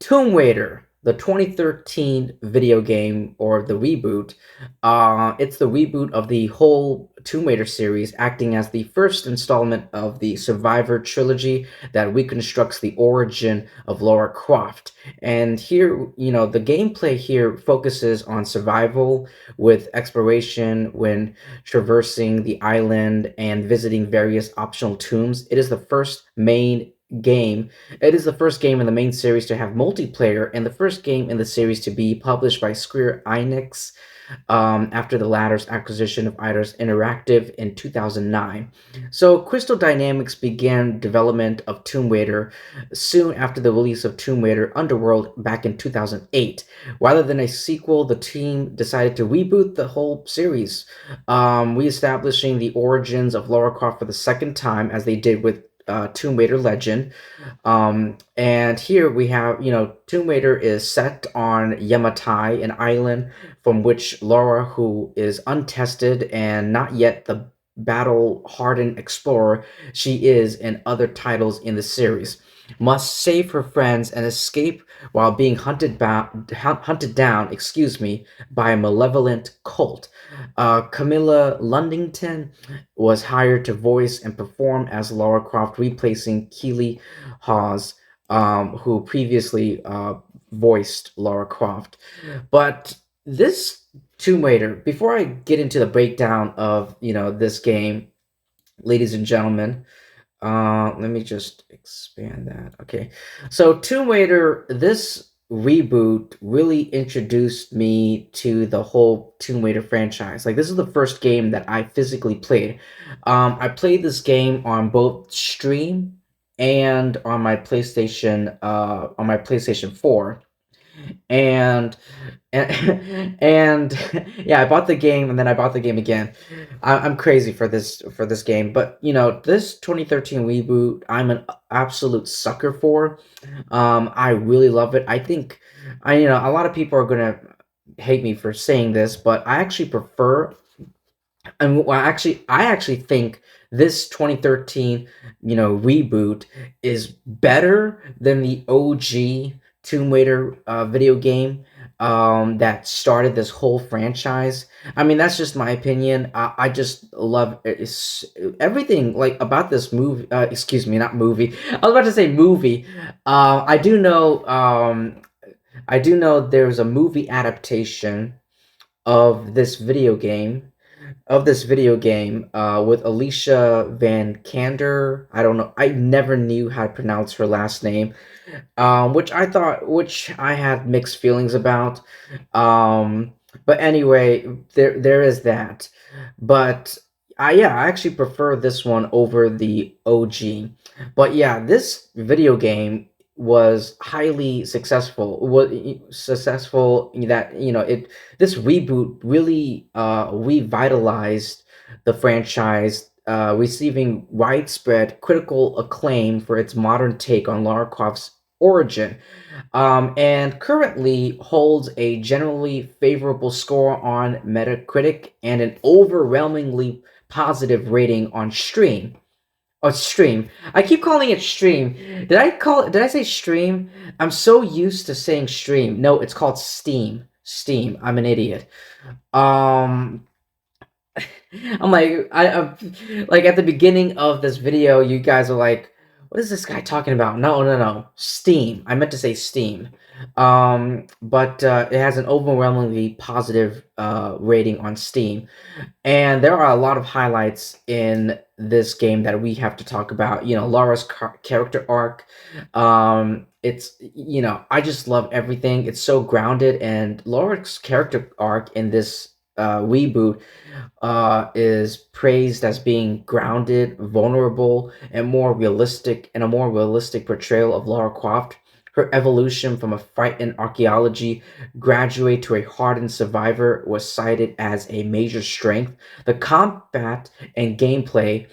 Tomb Raider, the 2013 video game or the reboot, it's the reboot of the whole Tomb Raider series, acting as the first installment of the Survivor trilogy that reconstructs the origin of Lara Croft. And here, the gameplay here focuses on survival with exploration when traversing the island and visiting various optional tombs. It is the first game in the main series to have multiplayer and the first game in the series to be published by Square Enix after the latter's acquisition of Eidos Interactive in 2009. So, Crystal Dynamics began development of Tomb Raider soon after the release of Tomb Raider Underworld back in 2008. Rather than a sequel, the team decided to reboot the whole series, reestablishing the origins of Lara Croft for the second time, as they did with Tomb Raider Legend. And here we have, Tomb Raider is set on Yamatai, an island from which Laura, who is untested and not yet the battle-hardened explorer she is in other titles in the series, must save her friends and escape while being hunted down, by a malevolent cult. Camilla Ludington was hired to voice and perform as Lara Croft, replacing Keely Hawes, who previously voiced Lara Croft. But this Tomb Raider, before I get into the breakdown of this game, ladies and gentlemen, let me just expand that. Okay, so Tomb Raider, this reboot really introduced me to the whole Tomb Raider franchise. Like, this is the first game that I physically played. I played this game on both stream and on my PlayStation 4. And and yeah, I bought the game and then I bought the game again. I'm crazy for this game, but this 2013 reboot, I'm an absolute sucker for. I really love it. I think a lot of people are gonna hate me for saying this, but I actually prefer, and well, I actually think this 2013, reboot is better than the OG Tomb Raider video game that started this whole franchise. I mean, that's just my opinion. I just love everything like about this movie. Excuse me, not movie. I was about to say movie. I do know there's a movie adaptation of this video game with Alicia Van Kander. I don't know. I never knew how to pronounce her last name, which I had mixed feelings about. But anyway, there is that. But I actually prefer this one over the OG. But yeah, this video game was highly successful. Was successful that it this reboot really revitalized the franchise, receiving widespread critical acclaim for its modern take on Lara Croft's origin, and currently holds a generally favorable score on Metacritic and an overwhelmingly positive rating on Stream. Oh, stream. I keep calling it stream. Did I say stream? I'm so used to saying stream. No, it's called Steam. Steam. I'm an idiot. Um I'm like like at the beginning of this video, you guys are like, what is this guy talking about? No, no, no. Steam. I meant to say Steam. But it has an overwhelmingly positive rating on Steam. And there are a lot of highlights in this game that we have to talk about. Lara's character arc. I just love everything. It's so grounded, and Lara's character arc in this reboot is praised as being grounded, vulnerable, and a more realistic portrayal of Lara Croft. Her evolution from a frightened archaeology graduate to a hardened survivor was cited as a major strength. The combat and gameplay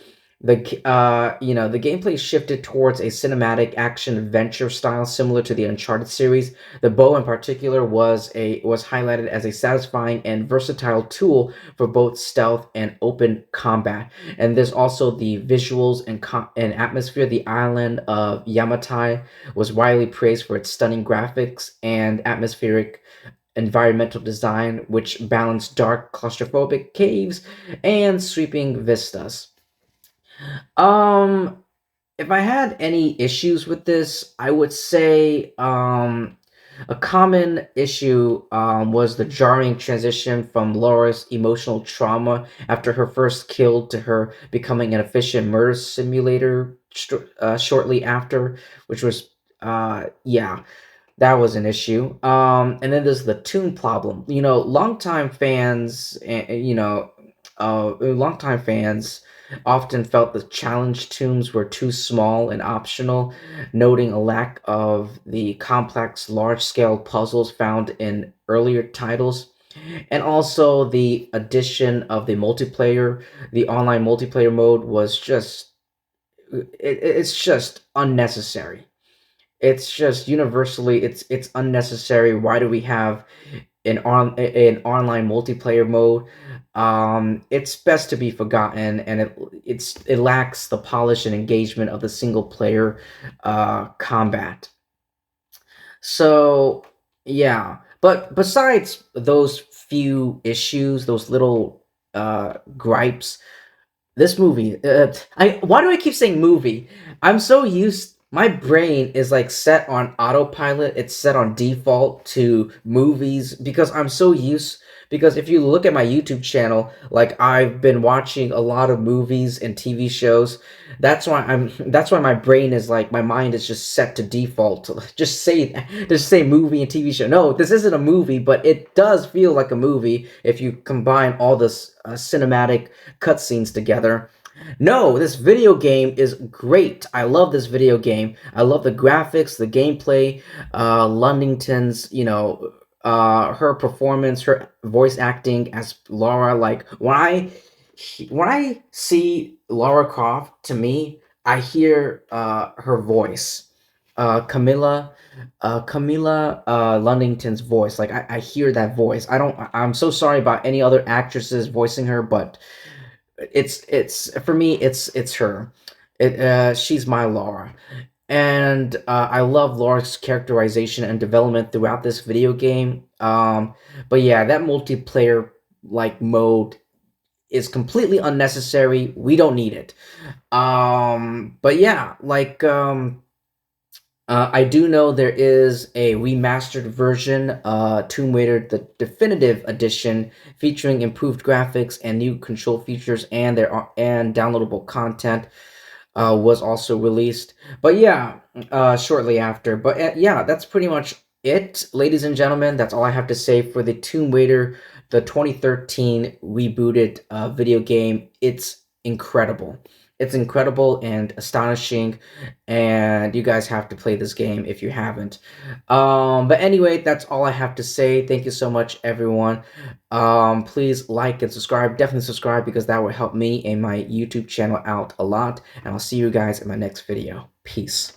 The gameplay shifted towards a cinematic action adventure style similar to the Uncharted series. The bow in particular was highlighted as a satisfying and versatile tool for both stealth and open combat. And there's also the visuals and atmosphere. The island of Yamatai was widely praised for its stunning graphics and atmospheric environmental design, which balanced dark, claustrophobic caves and sweeping vistas. Um, if I had any issues with this, I would say a common issue was the jarring transition from Laura's emotional trauma after her first kill to her becoming an efficient murder simulator shortly after, which was, yeah, that was an issue. And then there's the tune problem. Longtime fans, longtime fans often felt the challenge tunes were too small and optional, noting a lack of the complex, large-scale puzzles found in earlier titles. And also the addition of the online multiplayer mode was it's just unnecessary. It's just universally it's unnecessary. Why do we have an online multiplayer mode? It's best to be forgotten, and it lacks the polish and engagement of the single player combat. So yeah, but besides those few issues, those little gripes, this movie, I why do I keep saying movie? I'm so used. My brain is like set on autopilot. It's set on default to movies because I'm so used. Because if you look at my YouTube channel, like I've been watching a lot of movies and TV shows. That's why my brain is like my mind is just set to default. Just say movie and TV show. No, this isn't a movie, but it does feel like a movie if you combine all this cinematic cutscenes together. No, this video game is great. I love this video game. I love the graphics, the gameplay, Lundington's, her performance, her voice acting as Laura. Like when I see Lara Croft, to me, I hear her voice, Camilla Lundington's voice. Like I hear that voice. I'm so sorry about any other actresses voicing her, but it's for me it's her. She's my Laura. And I love Laura's characterization and development throughout this video game. But yeah, that multiplayer like mode is completely unnecessary. We don't need it. But yeah, like I do know there is a remastered version, Tomb Raider, the definitive edition, featuring improved graphics and new control features, and downloadable content was also released. But yeah, shortly after. But yeah, that's pretty much it, ladies and gentlemen. That's all I have to say for the Tomb Raider, the 2013 rebooted video game. It's incredible. It's incredible and astonishing, and you guys have to play this game if you haven't. But anyway, that's all I have to say. Thank you so much, everyone. Please like and subscribe. Definitely subscribe because that will help me and my YouTube channel out a lot. And I'll see you guys in my next video. Peace.